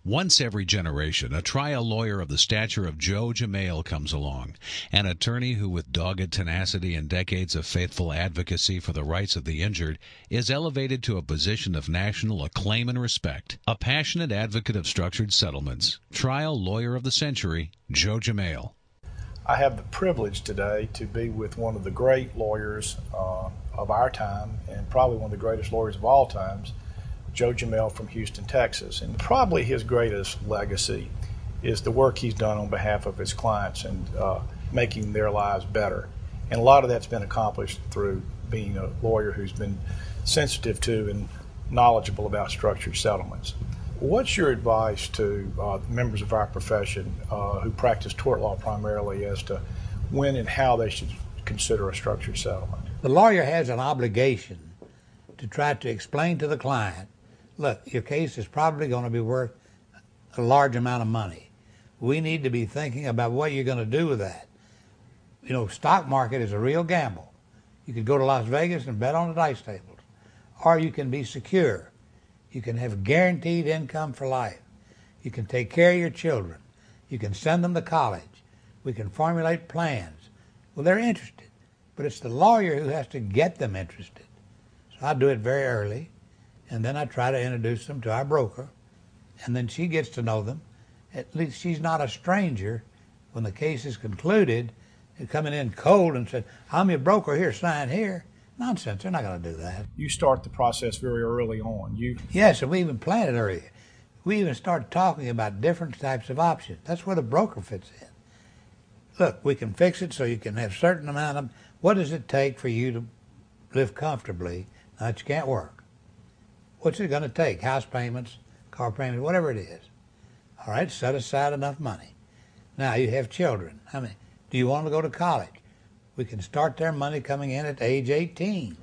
Once every generation, a trial lawyer of the stature of Joe Jamail comes along, an attorney who, with dogged tenacity and decades of faithful advocacy for the rights of the injured, is elevated to a position of national acclaim and respect. A passionate advocate of structured settlements, trial lawyer of the century, Joe Jamail. I have the privilege today to be with one of the great lawyers of our time, and probably one of the greatest lawyers of all times, Joe Jamail from Houston, Texas. And probably his greatest legacy is the work he's done on behalf of his clients and making their lives better. And a lot of that's been accomplished through being a lawyer who's been sensitive to and knowledgeable about structured settlements. What's your advice to members of our profession who practice tort law primarily as to when and how they should consider a structured settlement? The lawyer has an obligation to try to explain to the client, look, your case is probably going to be worth a large amount of money. We need to be thinking about what you're going to do with that. You know, stock market is a real gamble. You could go to Las Vegas and bet on the dice tables, or you can be secure. You can have guaranteed income for life. You can take care of your children. You can send them to college. We can formulate plans. Well, they're interested, but it's the lawyer who has to get them interested. So I do it very early, and then I try to introduce them to our broker, and then she gets to know them. At least she's not a stranger when the case is concluded, coming in cold and said, I'm your broker here, sign here. Nonsense, they're not going to do that. You start the process very early on. Yes, and we even planned it earlier. We even started talking about different types of options. That's where the broker fits in. Look, we can fix it so you can have a certain amount of, what does it take for you to live comfortably now that you can't work? What's it going to take? House payments, car payments, whatever it is. All right, set aside enough money. Now you have children. How many? Do you want them to go to college? We can start their money coming in at age 18.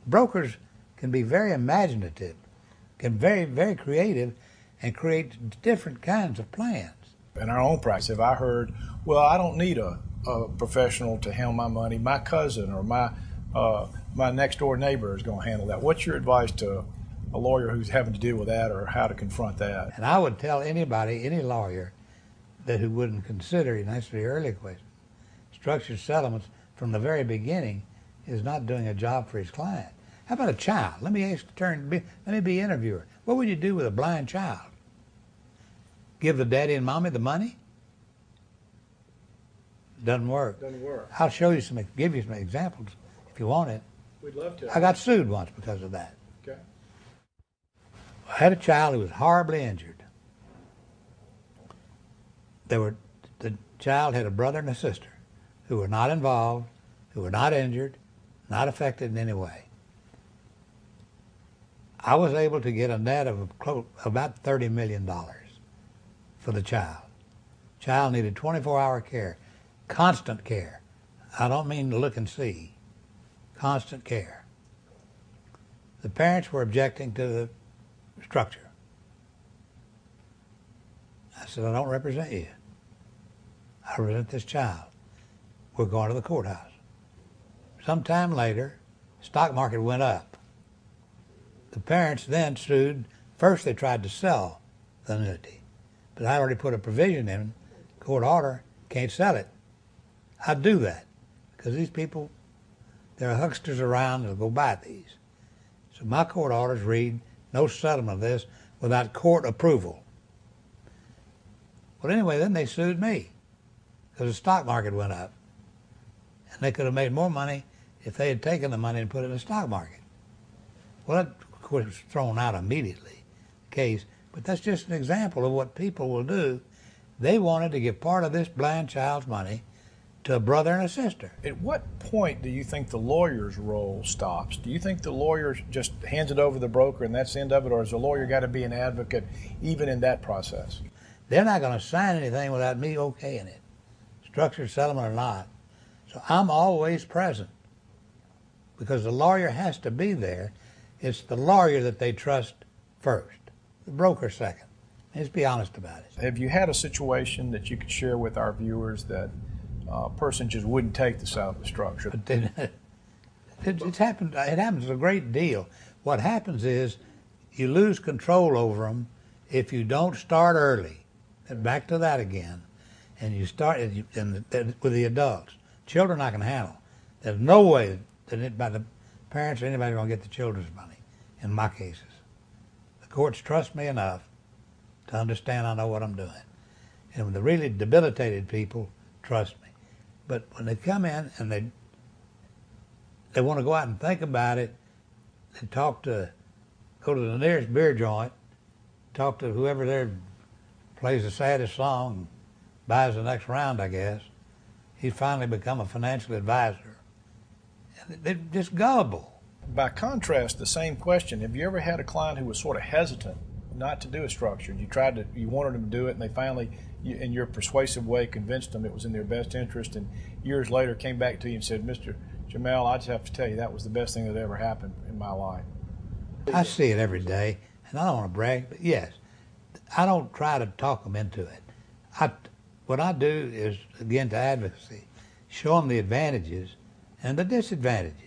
Brokers can be very imaginative, can be very creative, and create different kinds of plans. In our own practice, if I heard, well, I don't need a professional to handle my money, my cousin or my next door neighbor is going to handle that. What's your advice to a lawyer who's having to deal with that, or how to confront that? And I would tell anybody, any lawyer, who wouldn't consider, and that's the early question, structured settlements from the very beginning is not doing a job for his client. How about a child? Let me be interviewer. What would you do with a blind child? Give the daddy and mommy the money? Doesn't work. Doesn't work. I'll give you some examples if you want it. We'd love to. I got sued once because of that. Okay. I had a child who was horribly injured. The child had a brother and a sister who were not involved, who were not injured, not affected in any way. I was able to get a net of about $30 million for the child. Child needed 24-hour care, constant care. I don't mean to look and see, constant care. The parents were objecting to the structure. I said, I don't represent you. I represent this child. We're going to the courthouse. Sometime later, stock market went up. The parents then sued. First they tried to sell the annuity, but I already put a provision in, court order, can't sell it. I'd do that because these people, there are hucksters around that'll go buy these. So my court orders read, no settlement of this without court approval. Well, anyway, then they sued me because the stock market went up. And they could have made more money if they had taken the money and put it in the stock market. Well, that was thrown out immediately, the case. But that's just an example of what people will do. They wanted to give part of this blind child's money to a brother and a sister. At what point do you think the lawyer's role stops? Do you think the lawyer just hands it over to the broker and that's the end of it, or has the lawyer got to be an advocate even in that process? They're not going to sign anything without me okaying it, structured settlement or not. So I'm always present because the lawyer has to be there. It's the lawyer that they trust first, the broker second. Let's be honest about it. Have you had a situation that you could share with our viewers that a person just wouldn't take the structure? It's happened. It happens a great deal. What happens is you lose control over them if you don't start early, and back to that again, and you start with the adults, children I can handle. There's no way that the parents or anybody going to get the children's money in my cases. The courts trust me enough to understand I know what I'm doing. And the really debilitated people trust me. But when they come in and they want to go out and think about it, they go to the nearest beer joint, talk to whoever there plays the saddest song, and buys the next round, I guess. He's finally become a financial advisor. And they're just gullible. By contrast, the same question, have you ever had a client who was sort of hesitant not to do a structured? You wanted them to do it, and they finally, in your persuasive way, convinced them it was in their best interest, and years later came back to you and said, Mr. Jamel, I just have to tell you, that was the best thing that ever happened in my life. I see it every day, and I don't want to brag, but yes, I don't try to talk them into it. What I do is, again, to advocacy, show them the advantages and the disadvantages.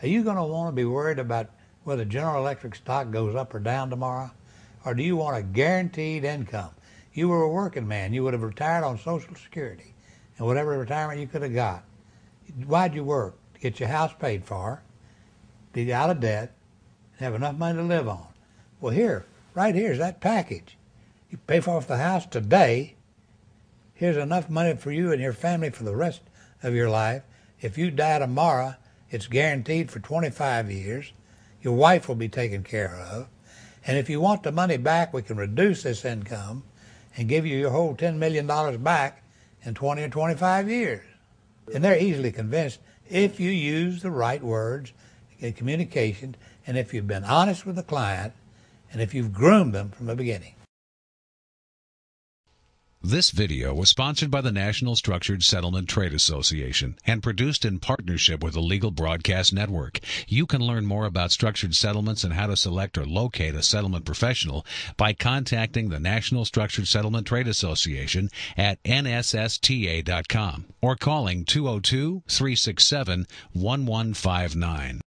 Are you going to want to be worried about whether General Electric stock goes up or down tomorrow? Or do you want a guaranteed income? You were a working man. You would have retired on Social Security and whatever retirement you could have got. Why'd you work? To get your house paid for, be out of debt, and have enough money to live on. Well, right here's that package. You pay off the house today. Here's enough money for you and your family for the rest of your life. If you die tomorrow, it's guaranteed for 25 years. Your wife will be taken care of. And if you want the money back, we can reduce this income and give you your whole $10 million back in 20 or 25 years. And they're easily convinced if you use the right words in communication, and if you've been honest with the client, and if you've groomed them from the beginning. This video was sponsored by the National Structured Settlement Trade Association and produced in partnership with the Legal Broadcast Network. You can learn more about structured settlements and how to select or locate a settlement professional by contacting the National Structured Settlement Trade Association at nssta.com or calling 202-367-1159.